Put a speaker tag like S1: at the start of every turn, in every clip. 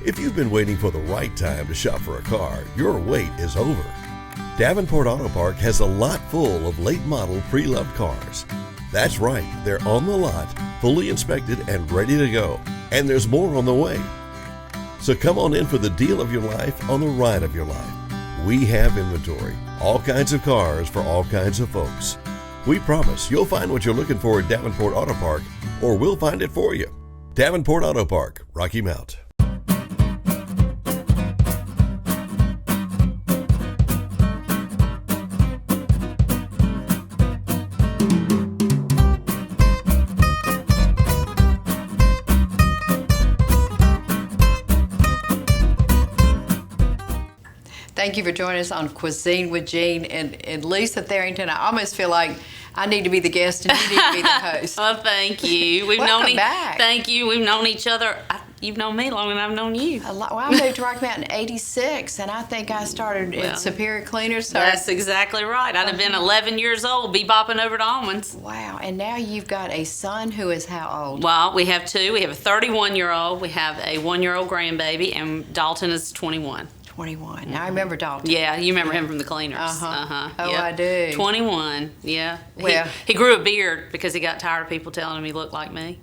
S1: If you've been waiting for the right time to shop for a car, your wait is over. Davenport Auto Park has a lot full of late model pre-loved cars. That's right, they're on the lot, fully inspected and ready to go. And there's more on the way. So come on in for the deal of your life on the ride of your life. We have inventory, all kinds of cars for all kinds of folks. We promise you'll find what you're looking for at Davenport Auto Park, or we'll find it for you. Davenport Auto Park, Rocky Mount.
S2: Thank you for joining us on Cuisine with Jean and Lisa Tharrington. I almost feel like I need to be the guest and you need to be the host.
S3: Well, thank you.
S2: Welcome back.
S3: Thank you. We've known each other. You've known me longer than I've known you.
S2: A lot. Well, I moved to Rocky Mount in '86, and I think I started at Superior Cleaners. So
S3: that's exactly right. I'd have been 11 years old, bebopping over to almonds.
S2: Wow. And now you've got a son who is how old?
S3: Well, we have two. We have a 31-year-old. We have a 1-year-old grandbaby, and Dalton is 21.
S2: 21. Now I remember Dalton.
S3: Yeah, you remember him from the Cleaners.
S2: Oh,
S3: yep.
S2: I do.
S3: 21. Yeah.
S2: Well,
S3: he grew a beard because he got tired of people telling him he looked like me.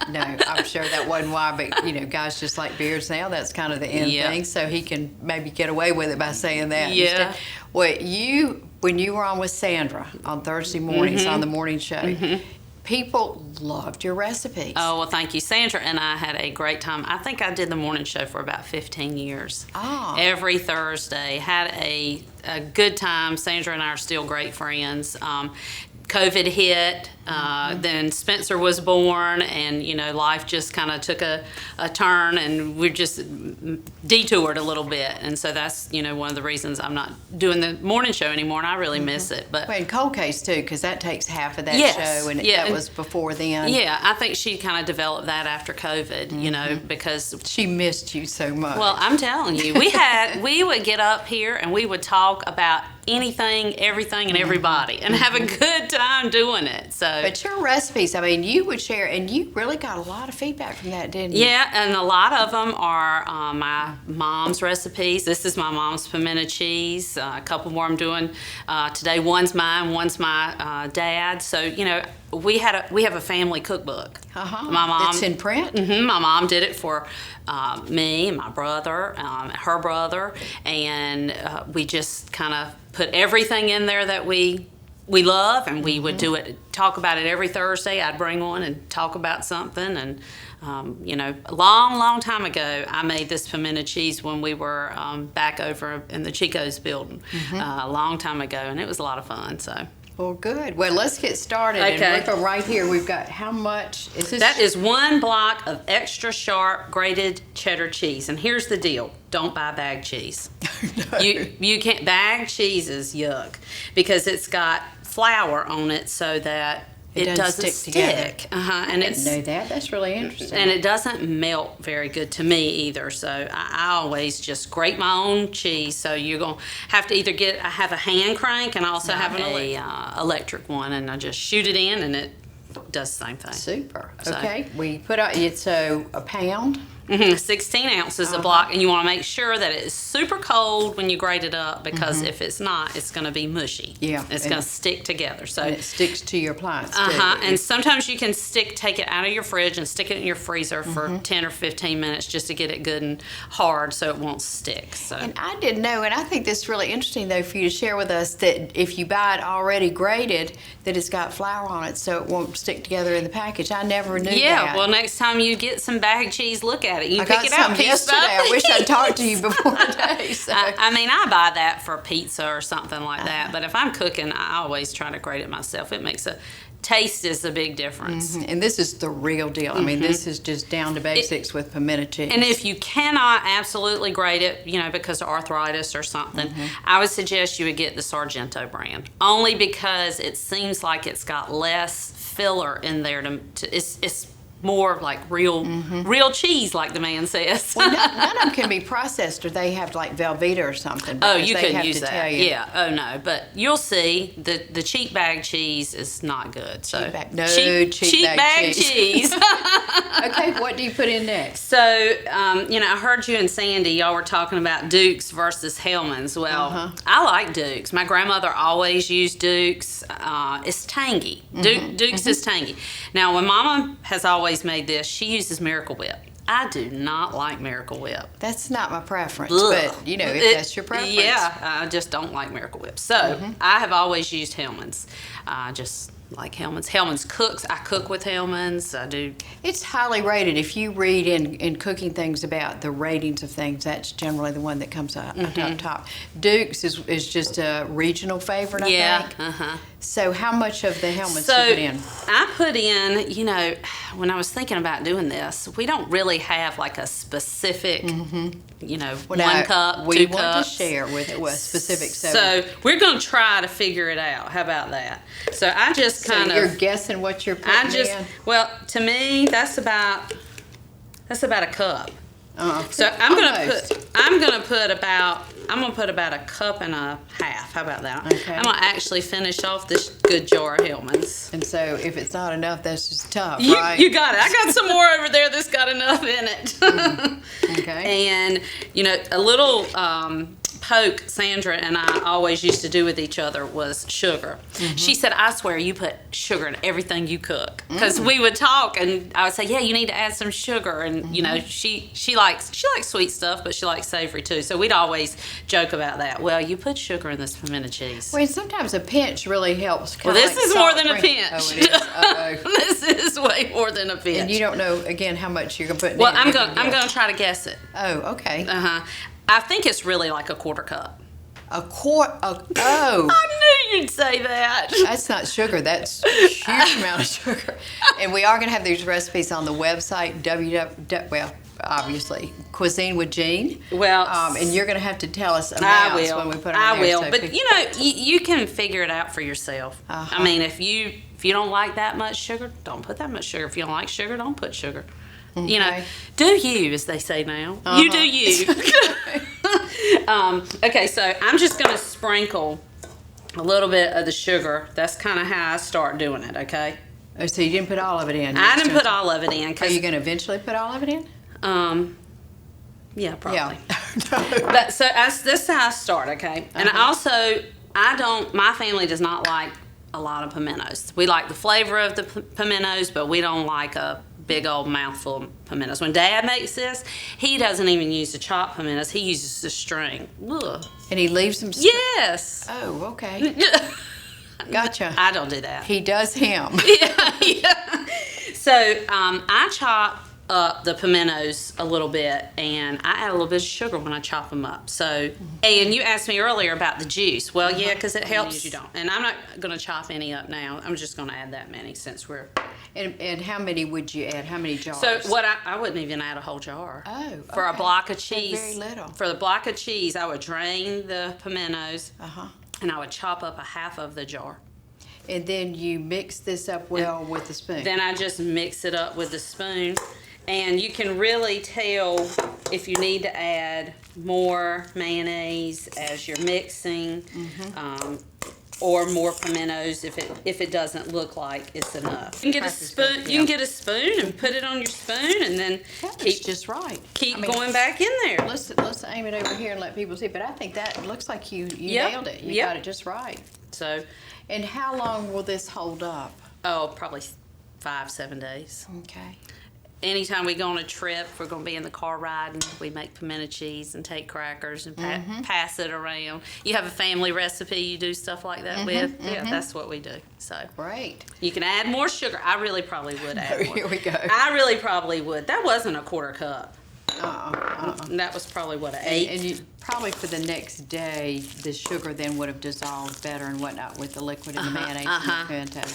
S2: No, I'm sure that wasn't why, but you know, guys just like beards now. That's kind of the end thing, so he can maybe get away with it by saying that.
S3: Yeah.
S2: Instead. Well, when you were on with Sandra on Thursday mornings on the morning show, people loved your recipes.
S3: Oh, well, thank you. Sandra and I had a great time. I think I did the morning show for about 15 years.
S2: Oh.
S3: Every Thursday. Had a good time. Sandra and I are still great friends. COVID hit, then Spencer was born, and you know, life just kind of took a turn, and we just detoured a little bit, and so that's, you know, one of the reasons I'm not doing the morning show anymore, and I really miss it. But
S2: well, and Cold Case too, because that takes half of that show, and that was before then.
S3: Yeah, I think she kind of developed that after COVID, you know, because
S2: she missed you so much.
S3: Well, I'm telling you, we would get up here and we would talk about anything, everything, and everybody, and have a good time doing it. So,
S2: but your recipes, I mean, you would share, and you really got a lot of feedback from that, didn't you?
S3: Yeah, and a lot of them are my mom's recipes. This is my mom's pimento cheese. A couple more I'm doing today. One's mine, one's my dad's. So, you know, we have a family cookbook. My mom.
S2: It's in print?
S3: My mom did it for me and my brother, her brother, and we just kind of put everything in there that we love, and we would talk about it every Thursday. I'd bring one and talk about something, and you know, a long time ago, I made this pimento cheese when we were back over in the Chico's building a long time ago, and it was a lot of fun. So.
S2: Well, good. Well, let's get started.
S3: Okay.
S2: And look, right here, we've got how much is this?
S3: That is 1 block of extra sharp grated cheddar cheese. And here's the deal. Don't buy bagged cheese.
S2: No.
S3: You can't, bagged cheese is yuck because it's got flour on it so that it doesn't stick.
S2: Together.
S3: And
S2: I didn't know that. That's really interesting.
S3: And it doesn't melt very good to me either. So I always just grate my own cheese. So you're going to have to either I have a hand crank, and I also have an electric one, and I just shoot it in and it does the same thing.
S2: Super.
S3: So.
S2: Okay. We put out, it's a pound.
S3: 16 ounces a block, and you want to make sure that it is super cold when you grate it up, because if it's not, it's going to be mushy.
S2: Yeah,
S3: it's going to stick together. So
S2: and it sticks to your appliance too.
S3: And sometimes you can take it out of your fridge and stick it in your freezer for 10 or 15 minutes just to get it good and hard so it won't stick. So.
S2: And I didn't know, and I think this is really interesting though for you to share with us, that if you buy it already grated, that it's got flour on it so it won't stick together in the package. I never knew that.
S3: Yeah, well, next time you get some bagged cheese, look at it. You pick it out
S2: yesterday. I wish I'd talked to you before today. So.
S3: I mean, I buy that for pizza or something like that, but if I'm cooking, I always try to grate it myself. It makes taste is a big difference.
S2: And this is the real deal. I mean, this is just down to basics with pimento cheese.
S3: And if you cannot absolutely grate it, you know, because of arthritis or something, I would suggest you would get the Sargento brand, only because it seems like it's got less filler in there. It's more like real cheese, like the man says.
S2: Well, none of them can be processed, or they have like Velveeta or something.
S3: Oh,
S2: because
S3: you
S2: they
S3: couldn't
S2: have
S3: use
S2: to tell
S3: that.
S2: you.
S3: Yeah. Oh no. But you'll see the cheap bag cheese is not good. So
S2: Cheap bag- no, cheap bag cheese. Okay, what do you put in next?
S3: So, I heard you and Sandy, y'all were talking about Duke's versus Hellman's. Well, I like Duke's. My grandmother always used Duke's. It's tangy. Duke's is tangy. Now, when Mama has always made this, she uses Miracle Whip. I do not like Miracle Whip.
S2: That's not my preference,
S3: Ugh.
S2: but if that's your preference.
S3: Yeah, I just don't like Miracle Whip. So, I have always used Hellman's. Just like Hellman's. Hellman's cooks. I cook with Hellman's. I do.
S2: It's highly rated. If you read in cooking things about the ratings of things, that's generally the one that comes up top. Duke's is just a regional favorite, I think. So how much of the Hellman's do you put in?
S3: I put in, when I was thinking about doing this, we don't really have like a specific, 1 cup,
S2: we
S3: 2
S2: want
S3: cups.
S2: to share with specific.
S3: So we're going to try to figure it out. How about that? So I just kind of.
S2: You're guessing what you're putting in?
S3: Well, to me, that's about a cup. So I'm gonna put about a cup and a half. How about that?
S2: Okay.
S3: I'm gonna actually finish off this good jar of Hellman's.
S2: And so if it's not enough, that's just tough,
S3: You,
S2: right?
S3: you got it. I got some more over there that's got enough in it.
S2: Okay.
S3: And a little poke Sandra and I always used to do with each other was sugar. She said, I swear you put sugar in everything you cook. Because we would talk and I would say, yeah, you need to add some sugar. And, she likes sweet stuff, but she likes savory too. So we'd always joke about that. Well, you put sugar in this pimento cheese.
S2: Well, sometimes a pinch really helps.
S3: Well, this is more than a pinch.
S2: Oh, it is. Uh-oh.
S3: This is way more than a pinch.
S2: And you don't know, again, how much you're going to put in.
S3: Well, I'm going to try to guess it.
S2: Oh, okay.
S3: I think it's really like a quarter cup.
S2: A quart. Oh.
S3: I knew you'd say that.
S2: That's not sugar. That's a huge amount of sugar. And we are going to have these recipes on the website, obviously, Cuisine with Jean.
S3: Well,
S2: and you're going to have to tell us amounts when we put it on there.
S3: I will. But, you can figure it out for yourself. I mean, if you don't like that much sugar, don't put that much sugar. If you don't like sugar, don't put sugar.
S2: Okay.
S3: Do you, as they say now. You do you. Okay, so I'm just going to sprinkle a little bit of the sugar. That's kind of how I start doing it, okay?
S2: Oh, so you didn't put all of it in?
S3: I didn't put all of it in.
S2: Are you going to eventually put all of it in?
S3: Yeah, probably.
S2: Yeah.
S3: But so this is how I start, okay? And also, my family does not like a lot of pimentos. We like the flavor of the pimentos, but we don't like a big old mouthful of pimentos. When Dad makes this, he doesn't even use the chopped pimentos. He uses the string. Ugh.
S2: And he leaves them.
S3: Yes.
S2: Oh, okay. Gotcha.
S3: I don't do that.
S2: He does him.
S3: Yeah. So I chop up the pimentos a little bit, and I add a little bit of sugar when I chop them up. So, and you asked me earlier about the juice. Well, yeah, because it helps. You don't. And I'm not going to chop any up now. I'm just going to add that many since we're.
S2: And how many would you add? How many jars?
S3: So I wouldn't even add a whole jar.
S2: Oh,
S3: For a
S2: okay.
S3: block of
S2: So
S3: cheese.
S2: very little.
S3: For the block of cheese, I would drain the pimentos,
S2: Uh-huh.
S3: and I would chop up a half of the jar.
S2: And then you mix this up well with the spoon.
S3: Then I just mix it up with the spoon. And you can really tell if you need to add more mayonnaise as you're mixing, or more pimentos if it doesn't look like it's enough. You can get a spoon. You can get a spoon and put it on your spoon, and then
S2: It's just right.
S3: keep going back in there.
S2: Let's aim it over here and let people see. But I think that looks like you
S3: Yep.
S2: nailed it. You
S3: Yep.
S2: got it just right.
S3: So,
S2: And how long will this hold up?
S3: probably 5-7 days.
S2: Okay.
S3: Anytime we go on a trip, if we're going to be in the car riding, we make pimento cheese and take crackers and pass it around. You have a family recipe you do stuff like that with? Yeah, that's what we do. So
S2: Great.
S3: you can add more sugar. I really probably would add more.
S2: Here we go.
S3: I really probably would. That wasn't a quarter cup.
S2: Uh-uh.
S3: That was probably, what, an 8?
S2: And you probably for the next day, the sugar then would have dissolved better and whatnot with the liquid and the mayonnaise and the pimentos.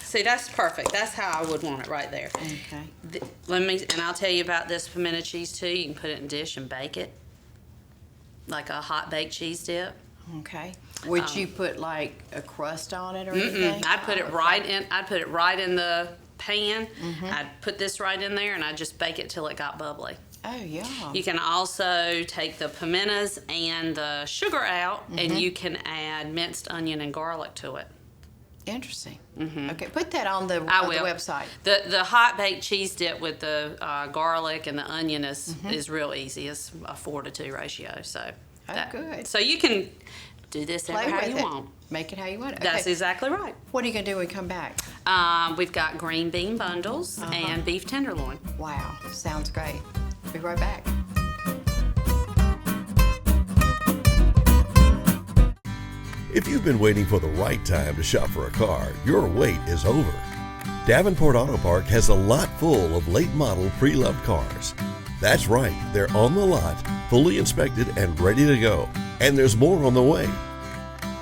S3: See, that's perfect. That's how I would want it right there.
S2: Okay.
S3: And I'll tell you about this pimento cheese too. You can put it in a dish and bake it, like a hot baked cheese dip.
S2: Okay. Would you put like a crust on it or anything?
S3: I'd put it right in. I'd put it right in the pan. I'd put this right in there, and I'd just bake it till it got bubbly.
S2: Oh, yeah.
S3: You can also take the pimentas and the sugar out, and you can add minced onion and garlic to it.
S2: Interesting. Okay, put that on the
S3: I will.
S2: website.
S3: The hot baked cheese dip with the garlic and the onion is real easy. It's a 4-to-2 ratio. So
S2: good.
S3: So you can do this
S2: Play
S3: how
S2: with
S3: you
S2: it.
S3: want.
S2: Make it how you want it.
S3: That's
S2: Okay.
S3: exactly right.
S2: What are you going to do when we come back?
S3: We've got green bean bundles and beef tenderloin.
S2: Wow, sounds great. Be right back.
S1: If you've been waiting for the right time to shop for a car, your wait is over. Davenport Auto Park has a lot full of late model pre-loved cars. That's right, they're on the lot, fully inspected and ready to go. And there's more on the way.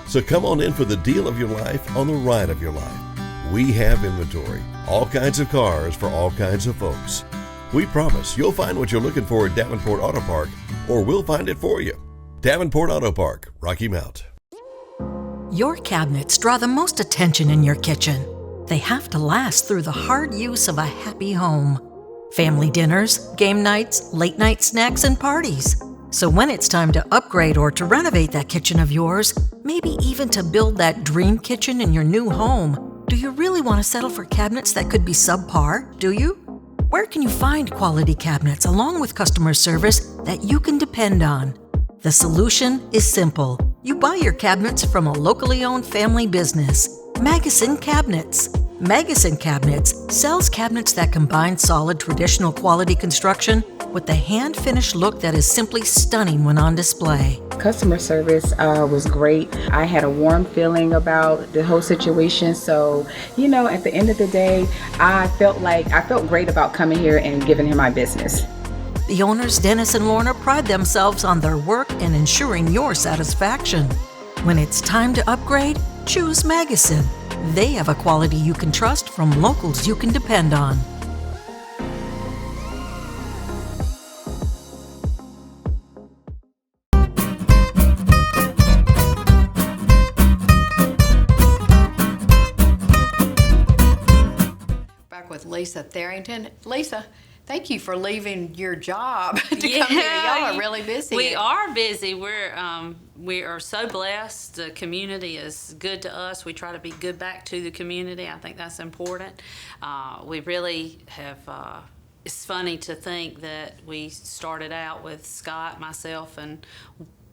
S1: So come on in for the deal of your life on the ride of your life. We have inventory, all kinds of cars for all kinds of folks. We promise you'll find what you're looking for at Davenport Auto Park, or we'll find it for you. Davenport Auto Park, Rocky Mount.
S4: Your cabinets draw the most attention in your kitchen. They have to last through the hard use of a happy home. Family dinners, game nights, late night snacks, and parties. So when it's time to upgrade or to renovate that kitchen of yours, maybe even to build that dream kitchen in your new home, do you really want to settle for cabinets that could be subpar, do you? Where can you find quality cabinets along with customer service that you can depend on? The solution is simple. You buy your cabinets from a locally owned family business, Magasin Cabinets. Magasin Cabinets sells cabinets that combine solid traditional quality construction with the hand-finished look that is simply stunning when on display.
S5: Customer service was great. I had a warm feeling about the whole situation. So, at the end of the day, I felt great about coming here and giving him my business.
S4: The owners, Dennis and Lorna, pride themselves on their work and ensuring your satisfaction. When it's time to upgrade, choose Magasin. They have a quality you can trust from locals you can depend on.
S2: Back with LIsa Tharrington. LIsa, thank you for leaving your job to come here. Y'all are really busy.
S3: We are busy. We are so blessed. The community is good to us. We try to be good back to the community. I think that's important. We really have. It's funny to think that we started out with Scott, myself, and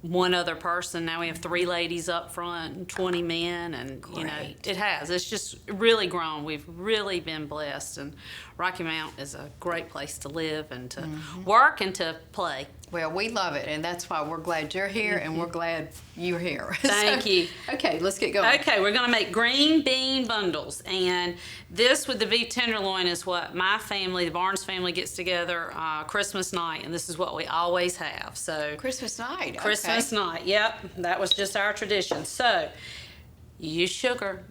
S3: one other person. Now we have 3 ladies up front and 20 men, and
S2: Great.
S3: it has. It's just really grown. We've really been blessed, and Rocky Mount is a great place to live and to work and to play.
S2: Well, we love it, and that's why we're glad you're here, and we're glad you're here.
S3: Thank you.
S2: Okay, let's get going.
S3: Okay, we're going to make green bean bundles, and this with the beef tenderloin is what my family, the Barnes family, gets together Christmas night, and this is what we always have. So
S2: Christmas night.
S3: Christmas night, yep, that was just our tradition. So you use sugar.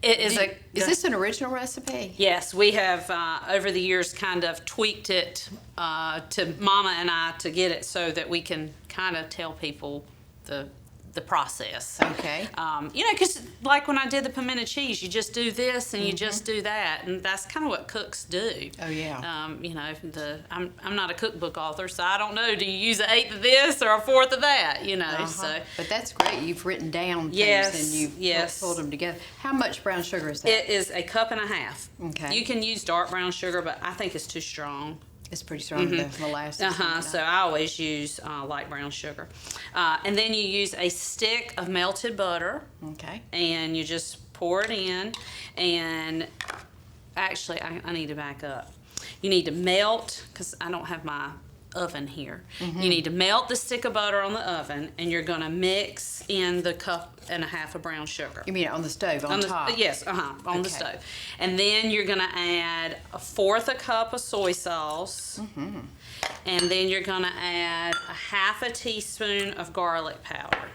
S3: Is
S2: this an original recipe?
S3: Yes, we have over the years kind of tweaked it to Mama and I to get it so that we can kind of tell people the process.
S2: Okay.
S3: Because like when I did the pimento cheese, you just do this and you just do that, and that's kind of what cooks do.
S2: Oh yeah.
S3: I'm not a cookbook author, so I don't know. Do you use 1/8 of this or 1/4 of that? So.
S2: But that's great. You've written down things
S3: Yes,
S2: and you've
S3: yes.
S2: pulled them together. How much brown sugar is that?
S3: It is 1.5 cups.
S2: Okay.
S3: You can use dark brown sugar, but I think it's too strong.
S2: It's pretty strong, the molasses.
S3: So I always use light brown sugar. And then you use a stick of melted butter.
S2: Okay.
S3: And you just pour it in. And actually, I need to back up. You need to melt, because I don't have my oven here. You need to melt the stick of butter on the oven, and you're going to mix in the 1.5 cups of brown sugar.
S2: You mean on the stove, on top?
S3: Yes, on the stove. And then you're going to add 1/4 cup of soy sauce. And then you're going to add 1/2 teaspoon of garlic powder.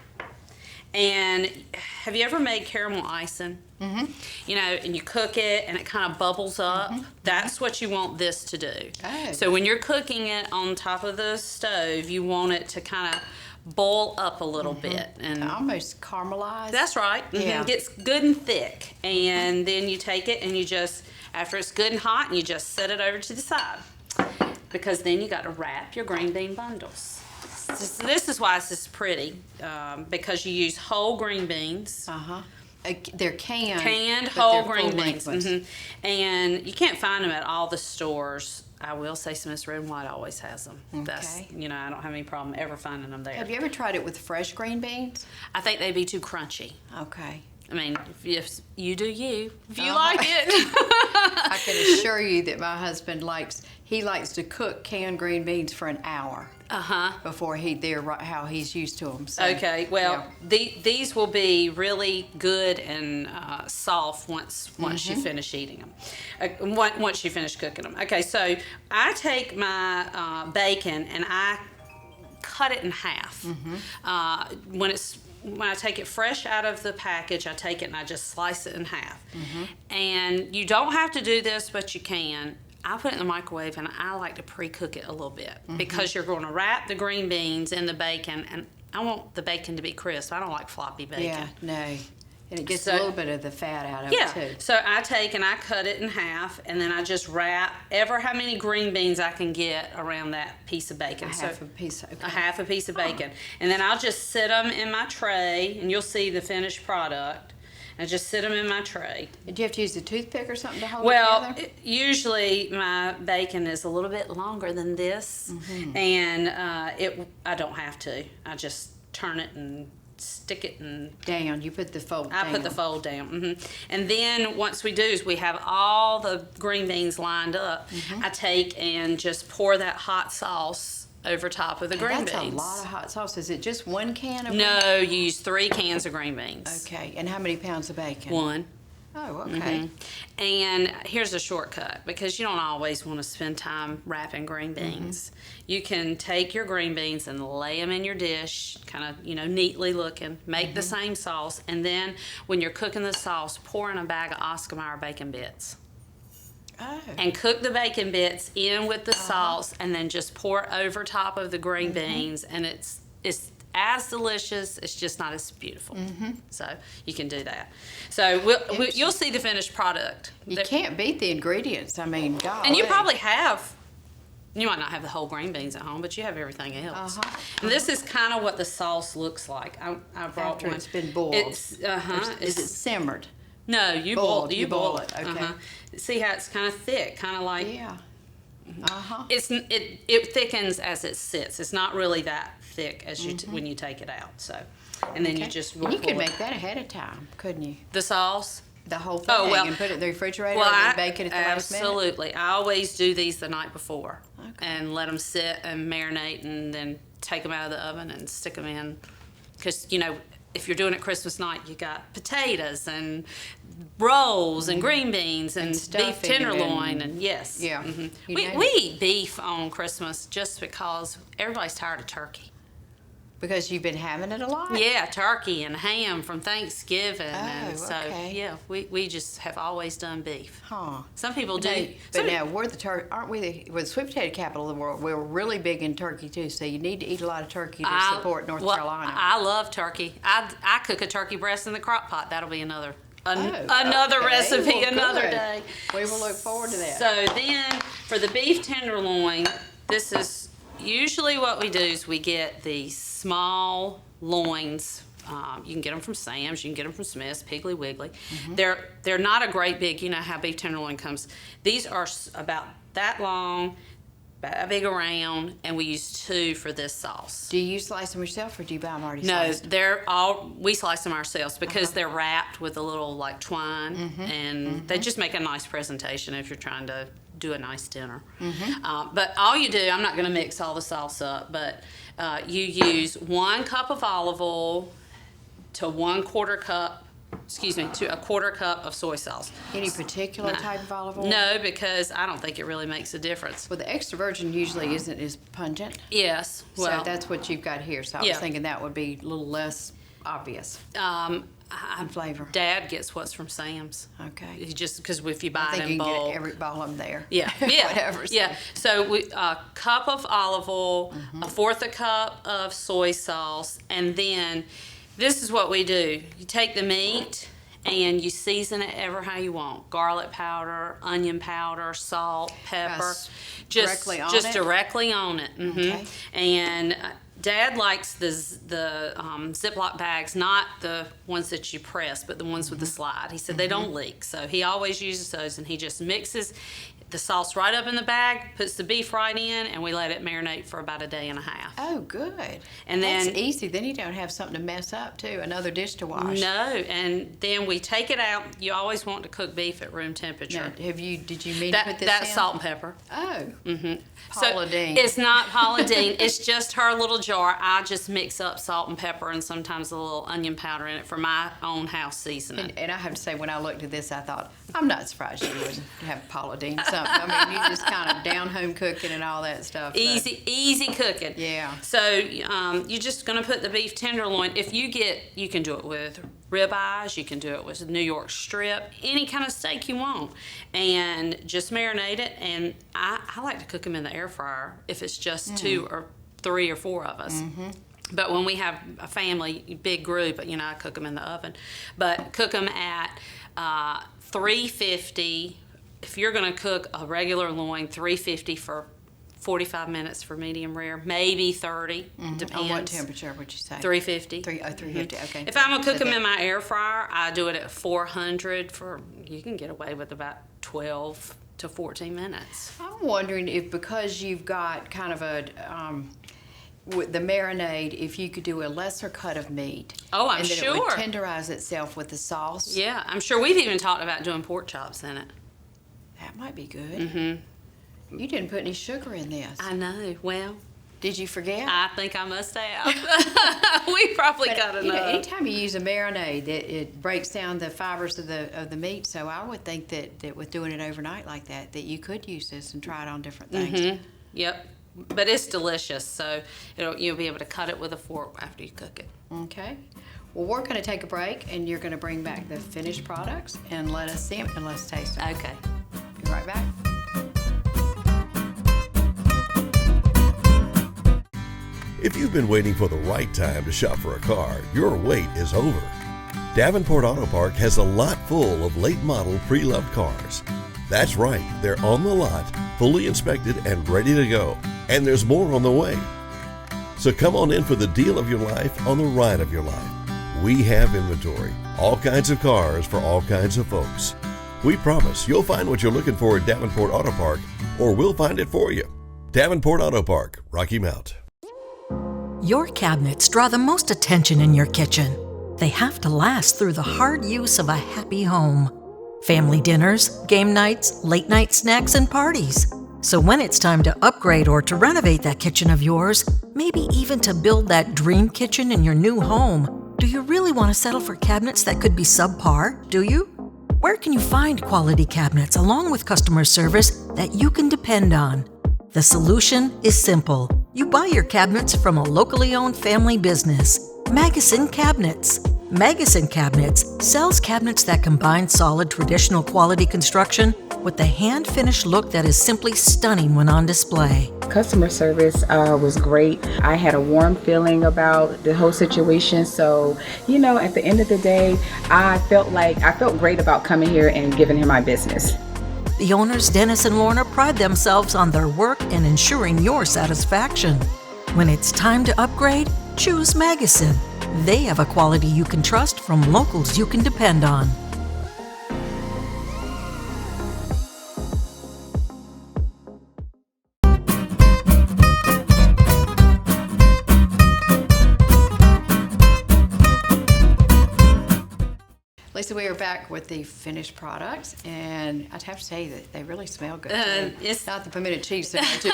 S3: And have you ever made caramel icing? And you cook it and it kind of bubbles up. That's what you want this to do.
S2: Oh.
S3: So when you're cooking it on top of the stove, you want it to kind of boil up a little bit. And
S2: almost caramelized.
S3: that's right.
S2: Yeah.
S3: It gets good and thick. And then you take it and you just, after it's good and hot, you just set it over to the side. Because then you got to wrap your green bean bundles. This is why it's this pretty, because you use whole green beans.
S2: They're canned
S3: Whole
S2: they're
S3: green
S2: full-length
S3: beans.
S2: ones.
S3: And you can't find them at all the stores. I will say Smith's Red and White always has them. That's,
S2: Okay.
S3: I don't have any problem ever finding them there.
S2: Have you ever tried it with fresh green beans?
S3: I think they'd be too crunchy.
S2: Okay.
S3: I mean, if you do you. If you
S2: Uh-huh.
S3: like it.
S2: I can assure you that my husband likes to cook canned green beans for an hour before they're how he's used to them. So,
S3: Okay, well,
S2: yeah.
S3: these will be really good and soft once you finish eating them. Once you finish cooking them. Okay, so I take my bacon and I cut it in half. When I take it fresh out of the package, I take it and I just slice it in half. And you don't have to do this, but you can. I put it in the microwave and I like to pre-cook it a little bit because you're going to wrap the green beans in the bacon, and I want the bacon to be crisp. I don't like floppy bacon.
S2: Yeah, no. And it gets
S3: So-
S2: a little bit of the fat out of it too.
S3: So I take and I cut it in half, and then I just wrap ever how many green beans I can get around that piece of bacon.
S2: Half a piece. Okay.
S3: A half a piece of bacon. And then I'll just sit them in my tray, and you'll see the finished product. I just sit them in my tray.
S2: Do you have to use a toothpick or something to hold
S3: Well,
S2: it together?
S3: usually my bacon is a little bit longer than this, and I don't have to. I just turn it and stick it and
S2: Down. You put the fold down.
S3: I put the fold down. And then once we do is we have all the green beans lined up. I take and just pour that hot sauce over top of the green
S2: That's
S3: beans.
S2: a lot of hot sauce. Is it just 1 can of
S3: No, you use 3 cans of green beans.
S2: Okay. And how many pounds of bacon?
S3: 1.
S2: Oh, okay.
S3: And here's a shortcut, because you don't always want to spend time wrapping green beans. You can take your green beans and lay them in your dish, kind of, neatly looking, make the same sauce, and then when you're cooking the sauce, pour in a bag of Oscar Mayer bacon bits.
S2: Oh.
S3: And cook the bacon bits in with the sauce, and then just pour over top of the green beans, and it's as delicious. It's just not as beautiful. So you can do that. So you'll see the finished product.
S2: You can't beat the ingredients. I mean, God.
S3: And you probably have. You might not have the whole green beans at home, but you have everything else. And this is kind of what the sauce looks like. I brought
S2: After
S3: one.
S2: it's been boiled.
S3: It's
S2: Is it simmered?
S3: No, you
S2: Boiled.
S3: boil.
S2: You boil it, okay.
S3: See how it's kind of thick, kind of like.
S2: Yeah.
S3: It thickens as it sits. It's not really that thick as you when you take it out. So, and then you just
S2: And you could
S3: pour
S2: make that ahead of time, couldn't you?
S3: the sauce.
S2: The whole thing.
S3: Oh, well-
S2: and put it in the refrigerator
S3: Well,
S2: and then bake it at the last minute.
S3: absolutely. I always do these the night before and let them sit and marinate, and then take them out of the oven and stick them in. Because if you're doing it Christmas night, you got potatoes and rolls and green beans and beef
S2: stuffing
S3: tenderloin
S2: and-
S3: yes.
S2: Yeah.
S3: Mhm.
S2: You
S3: We
S2: name it.
S3: eat beef on Christmas just because everybody's tired of turkey.
S2: Because you've been having it a lot?
S3: Yeah, turkey and ham from Thanksgiving, and
S2: Oh,
S3: so
S2: okay.
S3: yeah, we just have always done beef.
S2: Huh.
S3: Some people do.
S2: But now we're aren't we we're the sweet potato capital of the world? We're really big in turkey too, so you need to eat a lot of turkey to support North Carolina.
S3: I love turkey. I cook a turkey breast in the crock pot. That'll be another
S2: okay.
S3: recipe
S2: Well,
S3: another
S2: good.
S3: day.
S2: We will look forward to that.
S3: So then for the beef tenderloin, this is usually what we do is we get the small loins. You can get them from Sam's, you can get them from Smith's, Piggly Wiggly. They're not a great big, you know how beef tenderloin comes. These are about that long, about big around, and we use 2 for this sauce.
S2: Do you slice them yourself or do you buy them already
S3: No,
S2: sliced?
S3: we slice them ourselves because they're wrapped with a little like twine, and they just make a nice presentation if you're trying to do a nice dinner. But all you do, I'm not going to mix all the sauce up, but you use 1 cup of olive oil to a quarter cup of soy sauce.
S2: Any particular type of olive oil?
S3: No, because I don't think it really makes a difference.
S2: Well, the extra virgin usually isn't as pungent.
S3: Yes, well,
S2: So that's what you've got here. So I was
S3: Yeah.
S2: thinking that would be a little less obvious in flavor?
S3: Dad gets what's from Sam's.
S2: Okay.
S3: He just because if you buy
S2: I
S3: it
S2: think
S3: in
S2: you can
S3: bulk.
S2: get every ball of them there.
S3: Yeah,
S2: Whatever.
S3: yeah. So a cup of olive oil, a fourth a cup of soy sauce, and then this is what we do. You take the meat and you season it ever how you want. Garlic powder, onion powder, salt, pepper.
S2: Directly on
S3: just
S2: it?
S3: directly on it.
S2: Okay.
S3: And Dad likes the Ziploc bags, not the ones that you press, but the ones with the slide. He said they don't leak, so he always uses those, and he just mixes the sauce right up in the bag, puts the beef right in, and we let it marinate for about a day and a half.
S2: Oh, good.
S3: And
S2: That's
S3: then
S2: easy. Then you don't have something to mess up, too. Another dish to wash.
S3: No, and then we take it out. You always want to cook beef at room
S2: Now,
S3: temperature.
S2: did you mean to
S3: That,
S2: put this
S3: that's
S2: in?
S3: salt and pepper.
S2: Oh.
S3: So
S2: Paula Deen.
S3: it's not Paula Deen. It's just her little jar. I just mix up salt and pepper and sometimes a little onion powder in it for my own house seasoning.
S2: And I have to say, when I looked at this, I thought, I'm not surprised you wouldn't have Paula Deen something. I mean, you just kind of down home cooking and all that stuff. So.
S3: Easy cooking.
S2: Yeah.
S3: So you're just going to put the beef tenderloin. If you can do it with ribeyes, you can do it with New York strip, any kind of steak you want, and just marinate it. And I like to cook them in the air fryer if it's just 2 or 3 or 4 of us. But when we have a family, big group, I cook them in the oven. But cook them at 350. If you're going to cook a regular loin, 350 for 45 minutes for medium rare, maybe 30, depends.
S2: On what temperature would you say?
S3: 350.
S2: 350, okay.
S3: If I'm going to cook them in my air fryer, I do it at 400 you can get away with about 12 to 14 minutes.
S2: I'm wondering if because you've got kind of a, with the marinade, if you could do a lesser cut of meat.
S3: Oh, I'm
S2: and then
S3: sure.
S2: it would tenderize itself with the sauce.
S3: Yeah, I'm sure we've even talked about doing pork chops in it.
S2: That might be good. You didn't put any sugar in this.
S3: I know. Well,
S2: Did you forget?
S3: I think I must have. We probably got enough.
S2: Anytime you use a marinade, it breaks down the fibers of the meat. So I would think that with doing it overnight like that you could use this and try it on different things.
S3: Yep. But it's delicious, so you'll be able to cut it with a fork after you cook it.
S2: Okay. Well, we're going to take a break, and you're going to bring back the finished products and let us see them and let's taste them.
S3: Okay.
S2: Be right back.
S1: If you've been waiting for the right time to shop for a car, your wait is over. Davenport Auto Park has a lot full of late model pre-loved cars. That's right, they're on the lot, fully inspected and ready to go. And there's more on the way. So come on in for the deal of your life on the ride of your life. We have inventory, all kinds of cars for all kinds of folks. We promise you'll find what you're looking for at Davenport Auto Park, or we'll find it for you. Davenport Auto Park, Rocky Mount.
S4: Your cabinets draw the most attention in your kitchen. They have to last through the hard use of a happy home. Family dinners, game nights, late night snacks, and parties. So when it's time to upgrade or to renovate that kitchen of yours, maybe even to build that dream kitchen in your new home, do you really want to settle for cabinets that could be subpar, do you? Where can you find quality cabinets along with customer service that you can depend on? The solution is simple. You buy your cabinets from a locally owned family business, Magazine Cabinets. Magazine Cabinets sells cabinets that combine solid traditional quality construction with the hand-finished look that is simply stunning when on display.
S5: Customer service was great. I had a warm feeling about the whole situation. So, at the end of the day, I felt great about coming here and giving him my business.
S4: The owners, Dennis and Lorna, pride themselves on their work and ensuring your satisfaction. When it's time to upgrade, choose Magazine. They have a quality you can trust from locals you can depend on.
S2: Lisa, we are back with the finished products, and I'd have to say that they really smell good.
S3: It's
S2: not the pimento cheese so much,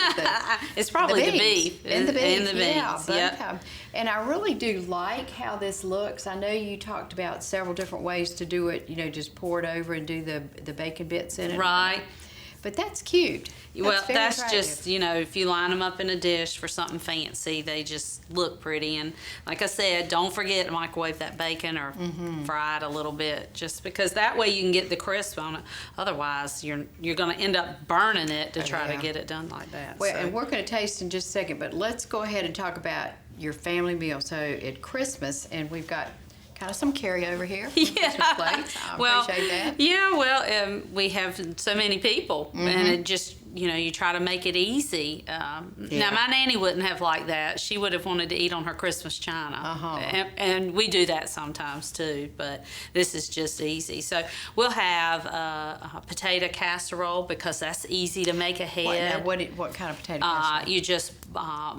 S3: it's probably the
S2: beans.
S3: beef
S2: And the beans.
S3: and the beans.
S2: Yeah, both
S3: Yep.
S2: of them. And I really do like how this looks. I know you talked about several different ways to do it. Just pour it over and do the bacon bits in it.
S3: Right.
S2: But that's cute.
S3: Well,
S2: very
S3: that's
S2: attractive.
S3: just, if you line them up in a dish for something fancy, they just look pretty. And like I said, don't forget to microwave that bacon or fry it a little bit, just because that way you can get the crisp on it. Otherwise, you're going to end up burning it to try to get it done like that.
S2: Well,
S3: so.
S2: and we're going to taste in just a second, but let's go ahead and talk about your family meal. So at Christmas, and we've got kind of some carryover here from Christmas plates. I appreciate that.
S3: Yeah, well, we have so many people, and it just, you try to make it easy. Now, my nanny wouldn't have liked that. She would have wanted to eat on her Christmas china. And we do that sometimes too, but this is just easy. So we'll have a potato casserole, because that's easy to make ahead.
S2: What kind of potato casserole?
S3: You just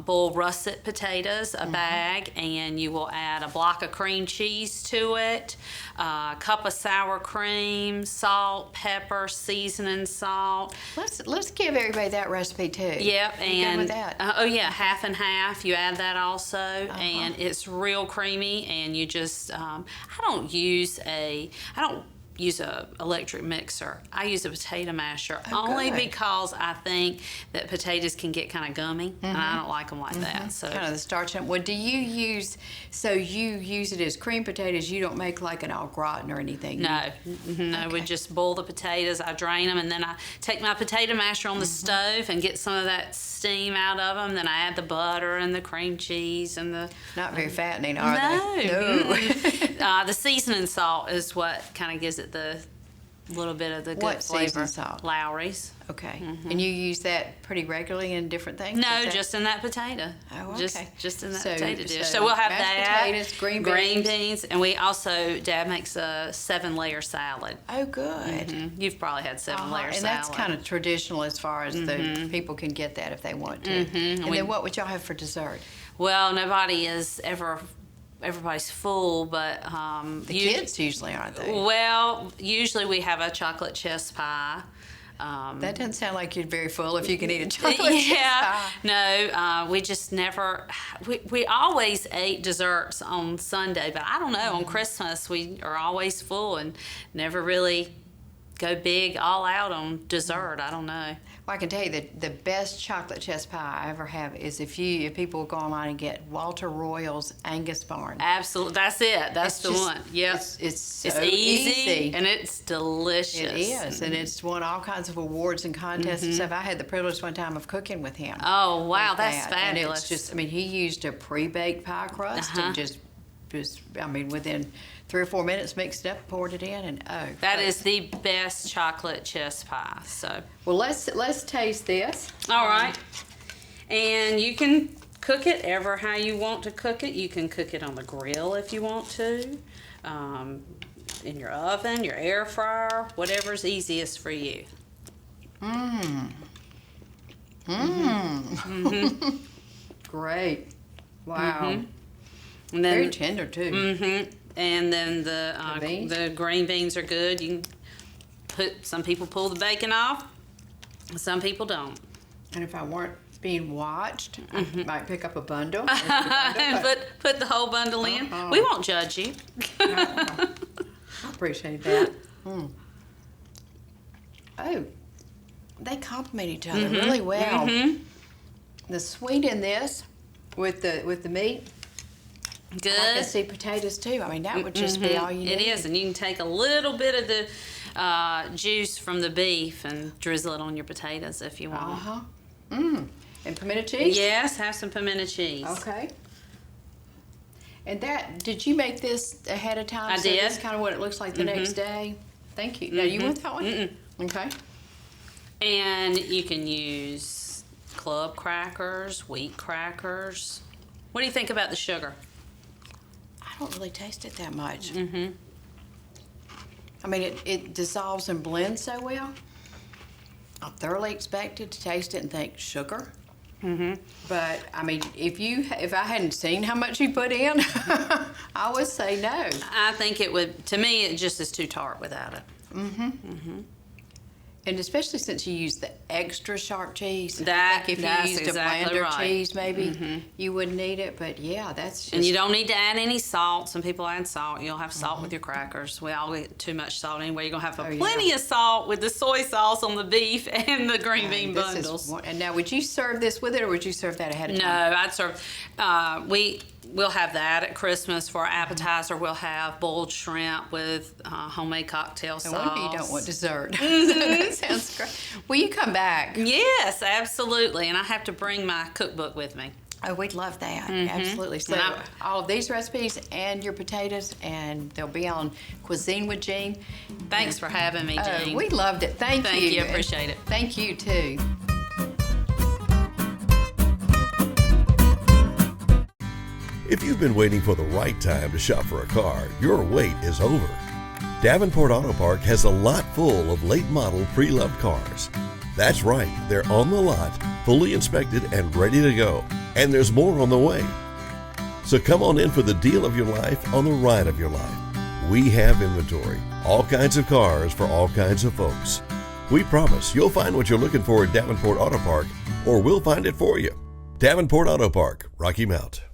S3: boil russet potatoes, a bag, and you will add a block of cream cheese to it, a cup of sour cream, salt, pepper, seasoning salt.
S2: Let's give everybody that recipe too.
S3: Yep,
S2: You good with that?
S3: half and half. You add that also, and it's real creamy. And you just, I don't use a electric mixer. I use a potato masher, only
S2: good.
S3: because I think that potatoes can get kind of gummy, and I don't like them like that. So
S2: Kind of the starch. What do you use? So you use it as cream potatoes. You don't make like an au gratin or anything.
S3: No, we just boil the potatoes. I drain them, and then I take my potato masher on the stove and get some of that steam out of them. Then I add the butter and the cream cheese and the.
S2: Not very fattening, are
S3: No.
S2: they? No.
S3: The seasoning salt is what kind of gives it the little bit of the good
S2: What
S3: flavor.
S2: seasoning salt?
S3: Lowry's.
S2: Okay. And you use that pretty regularly in different things?
S3: No,
S2: Is that-
S3: just in that potato.
S2: Oh, okay.
S3: Just in that
S2: So-
S3: potato dish.
S2: so
S3: So we'll have
S2: mashed
S3: that.
S2: potatoes, green
S3: beans, and we also, Dad makes a 7-layer salad.
S2: Oh, good.
S3: You've probably had 7-layer
S2: And
S3: salad.
S2: that's kind of traditional as far as the people can get that if they want to. And then what would y'all have for dessert?
S3: Well, everybody's full, but
S2: The kids usually aren't they?
S3: Well, usually we have a chocolate chess pie.
S2: That doesn't sound like you're very full if you can eat a chocolate chip pie.
S3: No, we just never. We always ate desserts on Sunday, but I don't know. On Christmas, we are always full and never really go big all out on dessert. I don't know.
S2: Well, I can tell you that the best chocolate chess pie I ever have is if people go online and get Walter Royal's Angus Barn.
S3: Absolutely, that's it. That's the one. Yep.
S2: It's so
S3: It's easy and it's delicious.
S2: It is, and it's won all kinds of awards and contests and stuff. I had the privilege one time of cooking with him.
S3: Oh wow,
S2: with
S3: that's
S2: that.
S3: fabulous.
S2: And it's just, he used a pre-baked pie crust and just within 3 or 4 minutes mixed it up, poured it in, and
S3: That is the best chocolate chess pie. So,
S2: well, let's taste this.
S3: all right, and you can cook it ever how you want to cook it. You can cook it on the grill if you want to, in your oven, your air fryer, whatever's easiest for you.
S2: Great. Wow.
S3: And then,
S2: Very tender too.
S3: and then
S2: The beans?
S3: the green beans are good. You can some people pull the bacon off, some people don't.
S2: And if I weren't being watched, I might pick up a bundle.
S3: Put the whole bundle in. We won't judge you.
S2: I appreciate that. Oh, they complement each other really well. The sweet in this with the meat.
S3: Good.
S2: I can see potatoes too. That would just be all you need.
S3: It is, and you can take a little bit of the juice from the beef and drizzle it on your potatoes if you want.
S2: And pimento cheese?
S3: Yes, have some pimento cheese.
S2: Okay. And did you make this ahead of time?
S3: I
S2: So
S3: did.
S2: This is kind of what it looks like the next day? Thank you. Now, you want that one? Okay.
S3: And you can use club crackers, wheat crackers. What do you think about the sugar?
S2: I don't really taste it that much. It dissolves and blends so well. I thoroughly expected to taste it and think sugar. But if I hadn't seen how much you put in, I would say no.
S3: I think it would. To me, it just is too tart without it.
S2: And especially since you use the extra sharp cheese. I
S3: That's
S2: think if you used
S3: exactly
S2: a blander
S3: right.
S2: cheese, maybe you wouldn't need it. But yeah, that's just.
S3: And you don't need to add any salt. Some people add salt. You'll have salt with your crackers. We all get too much salt anyway. You're going to have plenty of salt with the soy sauce on the beef and the green bean bundles.
S2: And now, would you serve this with it, or would you serve that ahead of
S3: No,
S2: time?
S3: I'd serve. We'll have that at Christmas for our appetizer. We'll have boiled shrimp with homemade cocktail sauce.
S2: No wonder you don't want dessert. That sounds great. Will you come back?
S3: Yes, absolutely. And I have to bring my cookbook with me.
S2: Oh, we'd love that. Absolutely. So all of these recipes and your potatoes, and they'll be on Cuisine with Jean.
S3: Thanks for having me, Jean.
S2: We loved it. Thank you.
S3: Thank you. Appreciate it.
S2: Thank you, too.
S1: If you've been waiting for the right time to shop for a car, your wait is over. Davenport Auto Park has a lot full of late model pre-loved cars. That's right, they're on the lot, fully inspected and ready to go. And there's more on the way. So come on in for the deal of your life on the ride of your life. We have inventory, all kinds of cars for all kinds of folks. We promise you'll find what you're looking for at Davenport Auto Park, or we'll find it for you. Davenport Auto Park, Rocky Mount.